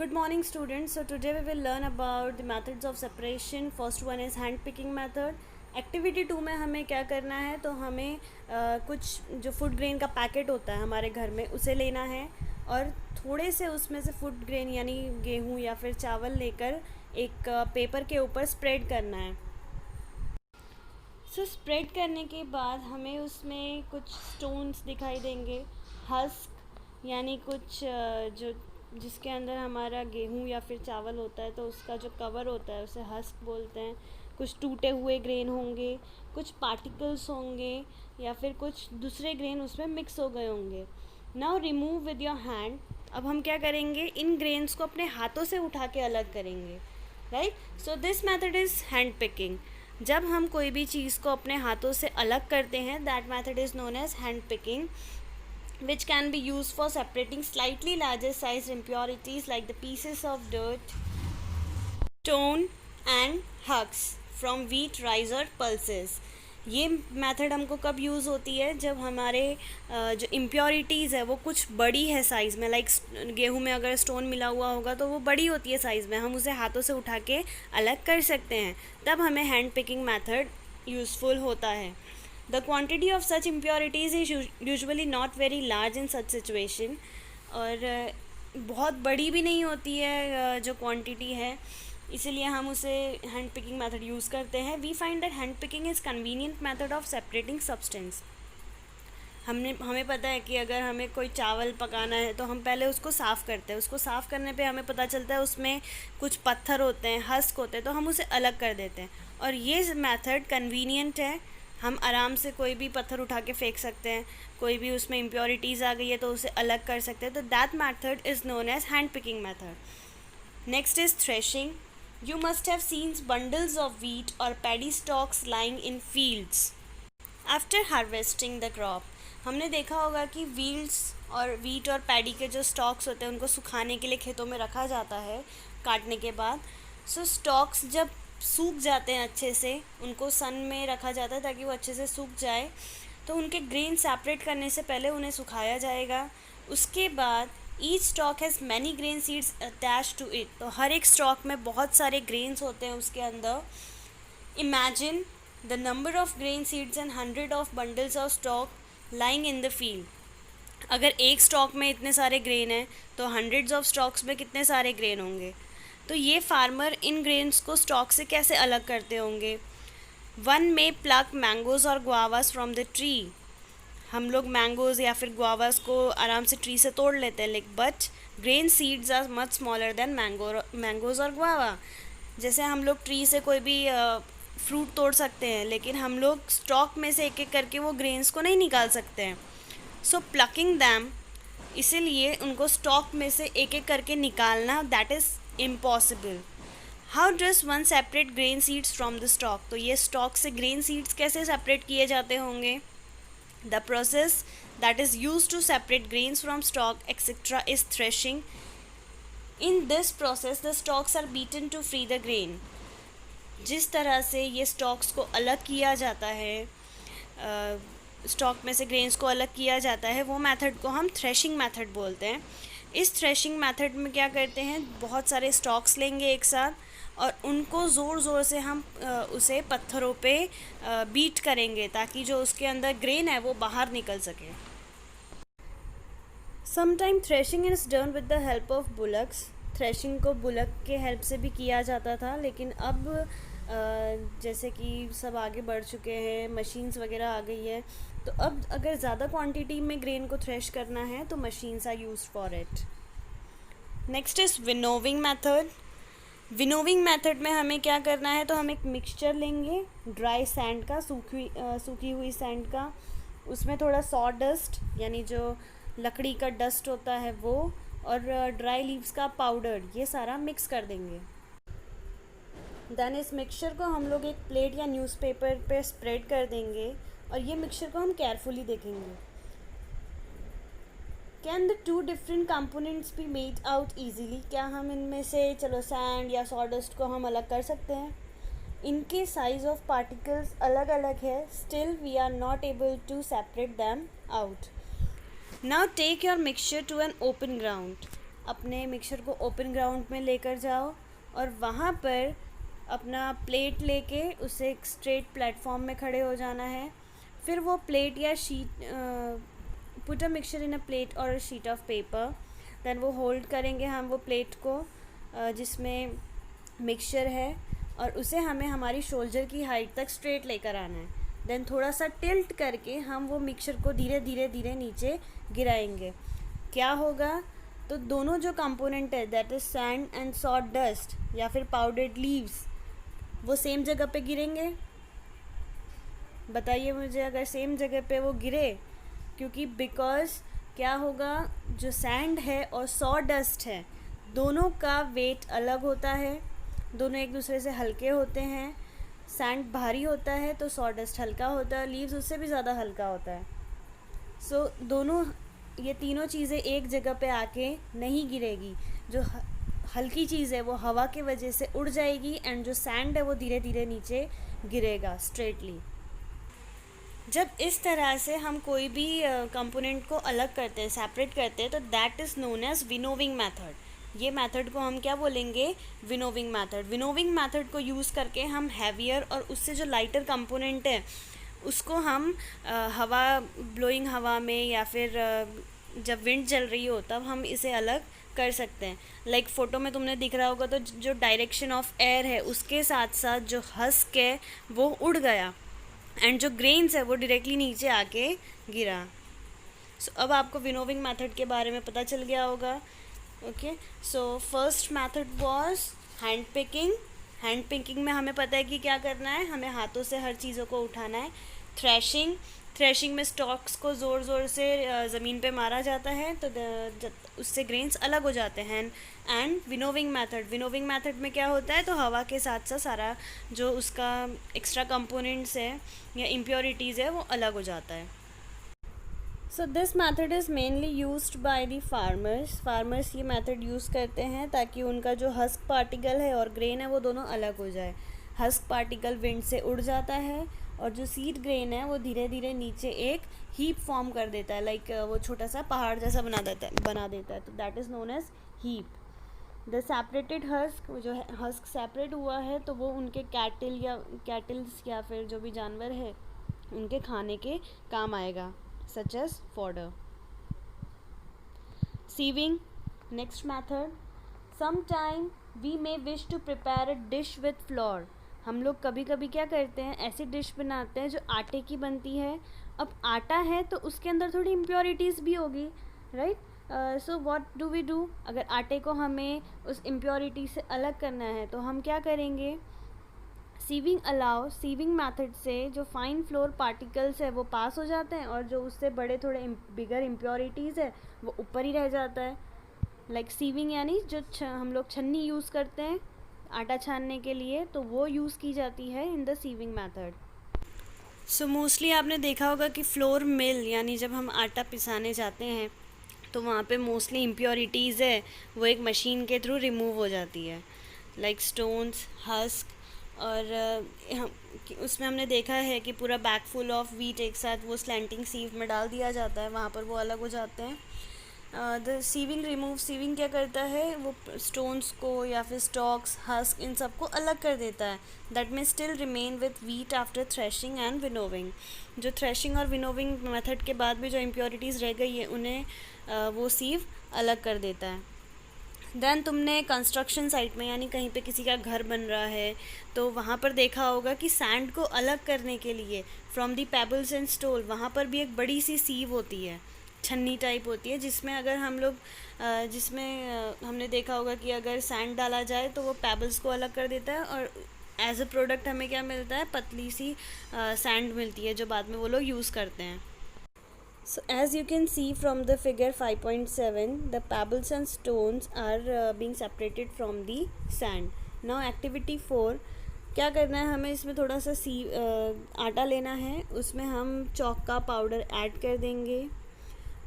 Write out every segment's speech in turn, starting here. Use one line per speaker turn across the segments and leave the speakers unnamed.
Good morning students. So today we will learn about the methods of separation. First one is hand picking method. Activity 2 में हमें क्या करना है, तो हमें कुछ जो फूड ग्रेन का पैकेट होता है हमारे घर में उसे लेना है और थोड़े से उसमें से फूड ग्रेन यानी गेहूँ या फिर चावल लेकर एक पेपर के ऊपर स्प्रेड करना है। सो स्प्रेड करने के बाद हमें उसमें कुछ स्टोन्स दिखाई देंगे, हस्क यानी कुछ जो जिसके अंदर हमारा गेहूँ या फिर चावल होता है तो उसका जो कवर होता है उसे हस्क बोलते हैं। कुछ टूटे हुए ग्रेन होंगे, कुछ पार्टिकल्स होंगे या फिर कुछ दूसरे ग्रेन उसमें मिक्स हो गए होंगे। Now remove with your hand. अब हम क्या करेंगे, इन ग्रेन्स को अपने हाथों से उठा के अलग करेंगे, right. So this method is hand picking. जब हम कोई भी चीज़ को अपने हाथों से अलग करते हैं, that method is known as hand picking, which can be used for separating slightly larger sized impurities like the pieces of dirt, stone and husks from wheat, rice और pulses। ये मेथड हमको कब यूज़ होती है, जब हमारे जो impurities है वो कुछ बड़ी है साइज़ में, लाइक गेहूं में अगर स्टोन मिला हुआ होगा तो वो बड़ी होती है साइज़ में, हम उसे हाथों से उठा के अलग कर सकते हैं, तब हमें हैंड पिकिंग मेथड यूज़फुल होता है। The quantity of such impurities is usually not very large in such situation, और बहुत बड़ी भी नहीं होती है जो क्वांटिटी है, इसीलिए हम उसे हैंड पिकिंग मेथड यूज़ करते हैं। We find that hand picking is convenient method of separating substance. हमें पता है कि अगर हमें कोई चावल पकाना है तो हम पहले उसको साफ़ करते हैं, उसको साफ़ करने पे हमें पता चलता है उसमें कुछ पत्थर होते हैं, हस्क होते हैं, तो हम उसे अलग कर देते हैं, और ये मेथड कन्वीनियंट है। हम आराम से कोई भी पत्थर उठा के फेंक सकते हैं, कोई भी उसमें इम्प्योरिटीज़ आ गई है तो उसे अलग कर सकते हैं, तो that method is known as hand picking method. Next is threshing. You must have seen bundles of wheat और paddy stalks lying in fields after harvesting the crop. हमने देखा होगा कि वीट और पैडी के जो स्टॉक्स होते हैं उनको सुखाने के लिए खेतों में रखा जाता है काटने के बाद। सो स्टॉक्स जब सूख जाते हैं अच्छे से, उनको सन में रखा जाता है ताकि वो अच्छे से सूख जाए, तो उनके ग्रेन सेपरेट करने से पहले उन्हें सुखाया जाएगा। उसके बाद each stalk has many grain seeds attached to it, तो हर एक स्टॉक में बहुत सारे ग्रेन्स होते हैं उसके अंदर। Imagine the number of grain seeds and 100 of bundles of stock lying in the field. अगर एक स्टॉक में इतने सारे ग्रेन हैं तो हंड्रेड्स ऑफ स्टॉक्स में कितने सारे ग्रेन होंगे। तो ये फार्मर इन ग्रेन्स को स्टॉक से कैसे अलग करते होंगे। वन मे प्लक मैंगोज़ और गुआवास फ्रॉम द ट्री। हम लोग मैंगोज़ या फिर गुआवास को आराम से ट्री से तोड़ लेते हैं, लेकिन but grain seeds are much smaller than mangoes और गुआवा। जैसे हम लोग ट्री से कोई भी फ्रूट तोड़ सकते हैं, लेकिन हम लोग स्टॉक में से एक एक करके वो ग्रेन्स को नहीं निकाल सकते हैं। सो प्लकिंग दैम, इसीलिए उनको स्टॉक में से एक एक करके निकालना that is impossible. How does one separate grain seeds from the stock. तो ये स्टॉक से ग्रेन सीड्स कैसे सेपरेट किए जाते होंगे। The process that is use to separate grains from stalk etcetera is threshing. In this process the stalks are beaten to free the grain. जिस तरह से ये स्टॉक्स को अलग किया जाता है, स्टॉक में से ग्रेन्स को अलग किया जाता है, वो मेथड को हम थ्रेशिंग मेथड बोलते हैं। इस थ्रेशिंग मेथड में क्या करते हैं, बहुत सारे स्टॉक्स लेंगे एक साथ और उनको ज़ोर ज़ोर से हम उसे पत्थरों पे बीट करेंगे ताकि जो उसके अंदर ग्रेन है वो बाहर निकल सके। Sometime threshing is done with the help of bullocks. Threshing को बुलक के हेल्प से भी किया जाता था, लेकिन अब जैसे कि सब आगे बढ़ चुके हैं, मशीन्स वगैरह आ गई है, तो अब अगर ज़्यादा क्वांटिटी में ग्रेन को थ्रेश करना है तो machines are used for it. Next is winnowing method. Winnowing method में हमें क्या करना है, तो हम एक मिक्सचर लेंगे ड्राई सैंड का, सूखी हुई सैंड का, उसमें थोड़ा सॉ डस्ट यानी जो लकड़ी का डस्ट होता है वो, और ड्राई लीव्स का पाउडर, ये सारा मिक्स कर देंगे। देन इस मिक्सचर को हम लोग एक प्लेट या न्यूज़पेपर पे स्प्रेड कर देंगे और ये मिक्सचर को हम केयरफुली देखेंगे। Can the two different components be made out easily. क्या हम इनमें से चलो सैंड या सॉडस्ट को हम अलग कर सकते हैं। इनके साइज ऑफ पार्टिकल्स अलग अलग है, still we are not able to separate them out. Now take your mixture to an open ground. अपने मिक्सचर को ओपन ग्राउंड में लेकर जाओ और वहाँ पर अपना प्लेट लेके उसे एक स्ट्रेट प्लेटफॉर्म में खड़े हो जाना है। फिर वो प्लेट या sheet, put a mixture in a plate और शीट ऑफ पेपर, देन वो होल्ड करेंगे हम वो प्लेट को जिसमें मिक्सचर है, और उसे हमें हमारी शोल्डर की हाइट तक स्ट्रेट लेकर आना है। देन थोड़ा सा टिल्ट करके हम वो मिक्सचर को धीरे धीरे धीरे नीचे गिराएंगे। क्या होगा, तो दोनों जो कंपोनेंट है, that is sand and saw dust या फिर पाउडर्ड लीव्स, वो सेम जगह पे गिरेंगे। बताइए मुझे, अगर सेम जगह पे वो गिरे, क्योंकि बिकॉज क्या होगा, जो सैंड है और सॉ डस्ट है, दोनों का वेट अलग होता है, दोनों एक दूसरे से हल्के होते हैं। सैंड भारी होता है तो सॉ डस्ट हल्का होता है, लीव्स उससे भी ज़्यादा हल्का होता है। सो दोनों, ये तीनों चीज़ें एक जगह पे आके नहीं गिरेगी। जो हल्की चीज़ है वो हवा की वजह से उड़ जाएगी, एंड जो सैंड है वो धीरे धीरे नीचे गिरेगा स्ट्रेटली। जब इस तरह से हम कोई भी कंपोनेंट को अलग करते हैं, सेपरेट करते हैं, तो that is known as winnowing method. ये मेथड को हम क्या बोलेंगे, विनोविंग मेथड। विनोविंग मेथड को यूज़ करके हम हैवियर और उससे जो लाइटर कंपोनेंट है उसको हम हवा, ब्लोइंग हवा में या फिर जब विंड चल रही हो तब हम इसे अलग कर सकते हैं। लाइक फ़ोटो में तुमने दिख रहा होगा, तो जो डायरेक्शन ऑफ एयर है उसके साथ साथ जो हस्क है वो उड़ गया, एंड जो ग्रेन्स है वो डायरेक्टली नीचे आके गिरा। सो अब आपको विनोविंग मेथड के बारे में पता चल गया होगा। Okay, so first method was hand picking. Hand picking में हमें पता है कि क्या करना है, हमें हाथों से हर चीज़ों को उठाना है। थ्रेशिंग, थ्रेशिंग में स्टॉक्स को ज़ोर ज़ोर से ज़मीन पे मारा जाता है, तो उससे ग्रेन्स अलग हो जाते हैं। And winnowing method, winnowing method में क्या होता है, तो हवा के साथ साथ सारा जो उसका एक्स्ट्रा कंपोनेंट्स है या इम्प्योरिटीज़ है वो अलग हो जाता है। So this method is mainly used by the farmers. Farmers ये मेथड यूज़ करते हैं ताकि उनका जो हस्क पार्टिकल है और ग्रेन है वो दोनों अलग हो जाए। हस्क पार्टिकल विंड से उड़ जाता है और जो सीड ग्रेन है वो धीरे धीरे नीचे एक हीप फॉर्म कर देता है, लाइक वो छोटा सा पहाड़ जैसा बना देता है, तो that is known as heap. The separated husk, जो है हस्क सेपरेट हुआ है तो वो उनके कैटल्स या फिर जो भी जानवर है उनके खाने के काम आएगा, such as fodder. Sieving, next method. Sometime we may wish to prepare a dish with flour. हम लोग कभी कभी क्या करते हैं, ऐसी डिश बनाते हैं जो आटे की बनती है। अब आटा है तो उसके अंदर थोड़ी इम्प्योरिटीज़ भी होगी, right. So what do we do, अगर आटे को हमें उस इम्प्योरिटी से अलग करना है तो हम क्या करेंगे, सीविंग अलाउ, सीविंग मेथड से जो फाइन फ्लोर पार्टिकल्स है वो पास हो जाते हैं और जो उससे बड़े थोड़े बिगर इम्प्योरिटीज़ है वो ऊपर ही रह जाता है। लाइक सीविंग यानी जो हम लोग छन्नी यूज़ करते हैं आटा छानने के लिए, तो वो यूज़ की जाती है in the sieving method. So mostly आपने देखा होगा कि फ्लोर मिल यानी जब हम आटा पिसाने जाते हैं तो वहाँ पे मोस्टली इम्प्योरिटीज़ है वो एक मशीन के थ्रू रिमूव हो जाती है, लाइक स्टोन्स, हस्क, और उसमें हमने देखा है कि पूरा बैग फुल ऑफ वीट एक साथ वो स्लैंटिंग सीव में डाल दिया जाता है, वहाँ पर वो अलग हो जाते हैं। द सीविंग रिमूव, सीविंग क्या करता है, वो स्टोन्स को या फिर स्टॉक्स, हस्क, इन सब को अलग कर देता है। दैट में still remain with wheat after threshing and winnowing. जो थ्रेशिंग और विनोविंग मेथड के बाद भी जो इम्प्योरिटीज़ रह गई है उन्हें वो सीव अलग कर देता है। देन तुमने कंस्ट्रक्शन साइट में यानी कहीं पे किसी का घर बन रहा है तो वहाँ पर देखा होगा कि सैंड को अलग करने के लिए from the pebbles and stone, वहाँ पर भी एक बड़ी सी सीव होती है, छन्नी टाइप होती है, जिसमें अगर हम लोग हमने देखा होगा कि अगर सैंड डाला जाए तो वो पेबल्स को अलग कर देता है और एज अ प्रोडक्ट हमें क्या मिलता है, पतली सी सैंड मिलती है जो बाद में वो लोग यूज़ करते हैं। So as you can see from the figure 5.7, the pebbles and stones are being separated from the sand. Now activity 4, क्या करना है, हमें इसमें थोड़ा सा आटा लेना है, उसमें हम चॉक का पाउडर ऐड कर देंगे।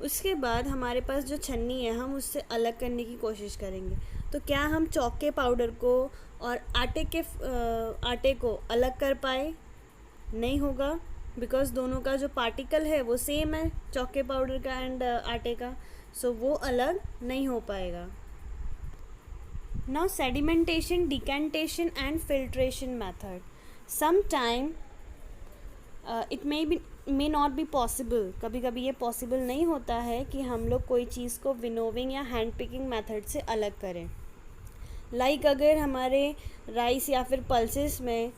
उसके बाद हमारे पास जो छन्नी है हम उससे अलग करने की कोशिश करेंगे। तो क्या हम चॉक के पाउडर को और आटे को अलग कर पाए? नहीं होगा, बिकॉज दोनों का जो पार्टिकल है वो सेम है, चॉक के पाउडर का एंड आटे का, सो वो अलग नहीं हो पाएगा। Now sedimentation, decantation and filtration method. Sometime it may not be possible, कभी कभी ये पॉसिबल नहीं होता है कि हम लोग कोई चीज़ को विनोविंग या हैंड पिकिंग मेथड से अलग करें. अगर हमारे राइस या फिर पल्सेस में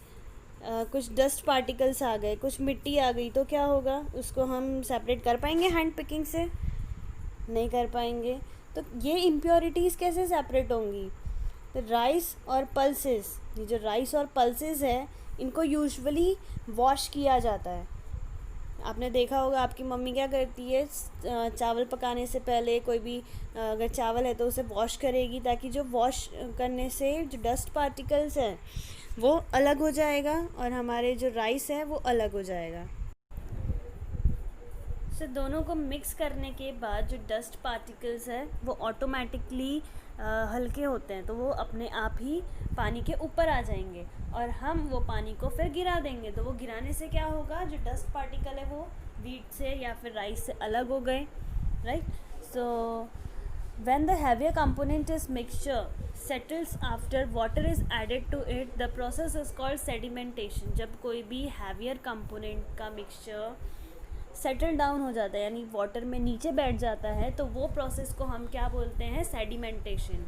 कुछ डस्ट पार्टिकल्स आ गए, कुछ मिट्टी आ गई, तो क्या होगा, उसको हम सेपरेट कर पाएंगे हैंड पिकिंग से? नहीं कर पाएंगे. तो ये इम्प्योरिटीज़ कैसे सेपरेट होंगी? तो राइस और पल्सेस, ये जो राइस और पल्सेस है, इनको यूजुअली वॉश किया जाता है. आपने देखा होगा आपकी मम्मी क्या करती है, चावल पकाने से पहले कोई भी अगर चावल है तो उसे वॉश करेगी, ताकि जो वॉश करने से जो डस्ट पार्टिकल्स हैं वो अलग हो जाएगा और हमारे जो राइस है वो अलग हो जाएगा. दोनों को मिक्स करने के बाद जो डस्ट पार्टिकल्स है वो ऑटोमेटिकली हल्के होते हैं, तो वो अपने आप ही पानी के ऊपर आ जाएंगे और हम वो पानी को फिर गिरा देंगे. तो वो गिराने से क्या होगा, जो डस्ट पार्टिकल है वो वीट से या फिर राइस से अलग हो गए, right. So when the heavier component is mixture settles after water is added to it, the process is called sedimentation. जब कोई भी heavier component का mixture सेटल डाउन हो जाता है, यानी वाटर में नीचे बैठ जाता है, तो वो प्रोसेस को हम क्या बोलते हैं, sedimentation.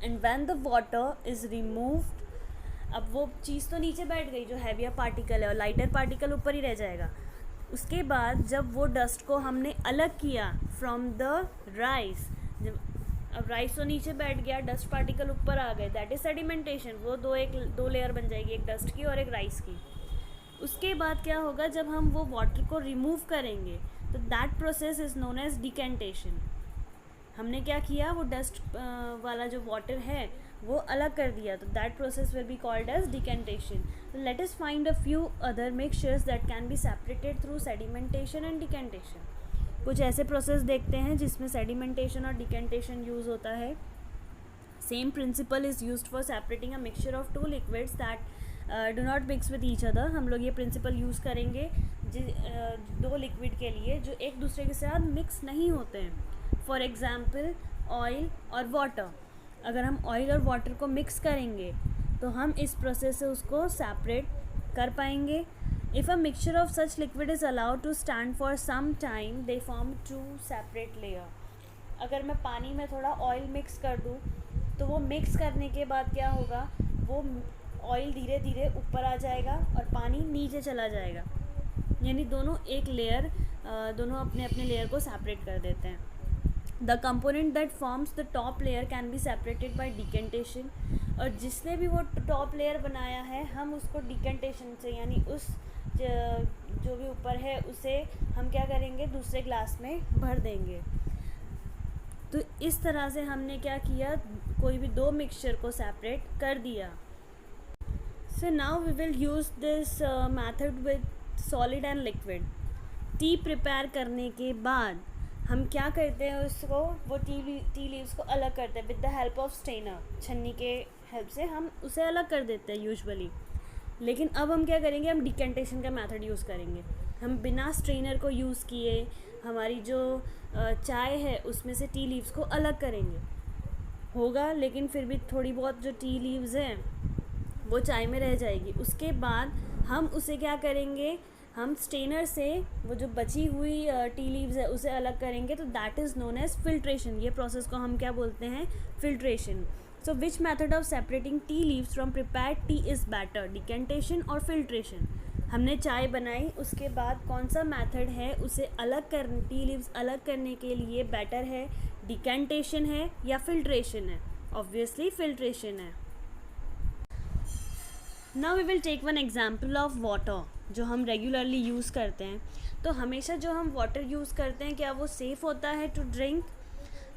And when the water is removed, अब वो चीज़ तो नीचे बैठ गई जो हैवियर पार्टिकल है, और लाइटर पार्टिकल ऊपर ही रह जाएगा. उसके बाद जब वो डस्ट को हमने अलग किया फ्रॉम द राइस, अब राइस तो नीचे बैठ गया, डस्ट पार्टिकल ऊपर आ गए, दैट इज़ सेडिमेंटेशन. वो दो लेयर बन जाएगी, एक डस्ट की और एक राइस की. उसके बाद क्या होगा, जब हम वो वाटर को रिमूव करेंगे, तो that process is known as decantation. हमने क्या किया, वो डस्ट वाला जो वाटर है वो अलग कर दिया, तो that process will be called as decantation. Let us find a few other mixtures that can be separated through sedimentation and decantation. कुछ ऐसे प्रोसेस देखते हैं जिसमें सेडिमेंटेशन और डिकेंटेशन यूज़ होता है. Same principle is used for separating a mixture of two liquids that do not mix with each other. हम लोग ये प्रिंसिपल यूज़ करेंगे दो लिक्विड के लिए जो एक दूसरे के साथ मिक्स नहीं होते हैं. फॉर एग्ज़ाम्पल ऑयल और वाटर. अगर हम ऑयल और वाटर को मिक्स करेंगे तो हम इस प्रोसेस से उसको सेपरेट कर पाएंगे. If a mixture of such liquid is allowed to stand for some time, they form two separate layer. अगर मैं पानी में थोड़ा ऑयल मिक्स कर दूँ तो वो मिक्स करने के बाद क्या होगा, वो ऑयल धीरे धीरे ऊपर आ जाएगा और पानी नीचे चला जाएगा, यानी दोनों एक लेयर, दोनों अपने अपने लेयर को सेपरेट कर देते हैं. The component that forms the top layer can be separated by decantation. और जिसने भी वो टॉप लेयर बनाया है, हम उसको डिकेंटेशन से, यानी उस जो भी ऊपर है उसे हम क्या करेंगे, दूसरे ग्लास में भर देंगे. तो इस तरह से हमने क्या किया, कोई भी दो मिक्सचर को सेपरेट कर दिया. So now we will use this method with solid and liquid. T prepare करने के बाद हम क्या करते हैं, उसको वो टी लीव्स को अलग करते हैं with the help of strainer. छन्नी के हेल्प से हम उसे अलग कर देते हैं यूजुअली. लेकिन अब हम क्या करेंगे, हम डिकेंटेशन का मेथड यूज़ करेंगे. हम बिना स्ट्रेनर को यूज़ किए हमारी जो चाय है उसमें से टी लीव्स को अलग करेंगे. होगा, लेकिन फिर भी थोड़ी बहुत जो टी लीव्स हैं वो चाय में रह जाएगी. उसके बाद हम उसे क्या करेंगे, हम स्ट्रेनर से वो जो बची हुई टी लीव्स है उसे अलग करेंगे. तो that is known as filtration. ये प्रोसेस को हम क्या बोलते हैं, filtration. So which method of separating tea leaves from prepared tea is better, decantation और फिल्ट्रेशन. हमने चाय बनाई, उसके बाद कौन सा मेथड है उसे अलग कर, टी लीव्स अलग करने के लिए बेटर है, डिकेंटेशन है या फिल्ट्रेशन है? ऑब्वियसली फिल्ट्रेशन है. Now we will take one example of water जो हम रेगुलरली यूज़ करते हैं. तो हमेशा जो हम वाटर यूज़ करते हैं, क्या वो सेफ़ होता है टू ड्रिंक?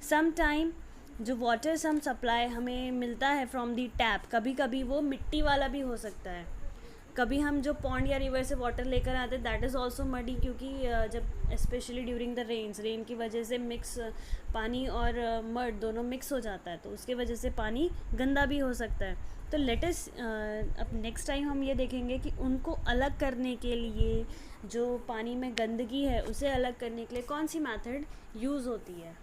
सम टाइम जो वाटर हम सप्लाई हमें मिलता है फ्रॉम दी टैप, कभी कभी वो मिट्टी वाला भी हो सकता है. कभी हम जो पॉन्ड या रिवर से वाटर लेकर आते हैं दैट इज़ ऑल्सो मडी, क्योंकि जब स्पेशली ड्यूरिंग द रेन की वजह से मिक्स पानी और मड दोनों मिक्स हो जाता है, तो उसके वजह से पानी गंदा भी हो सकता है. तो लेट अस अब नेक्स्ट टाइम हम ये देखेंगे कि उनको अलग करने के लिए, जो पानी में गंदगी है उसे अलग करने के लिए कौन सी मेथड यूज़ होती है.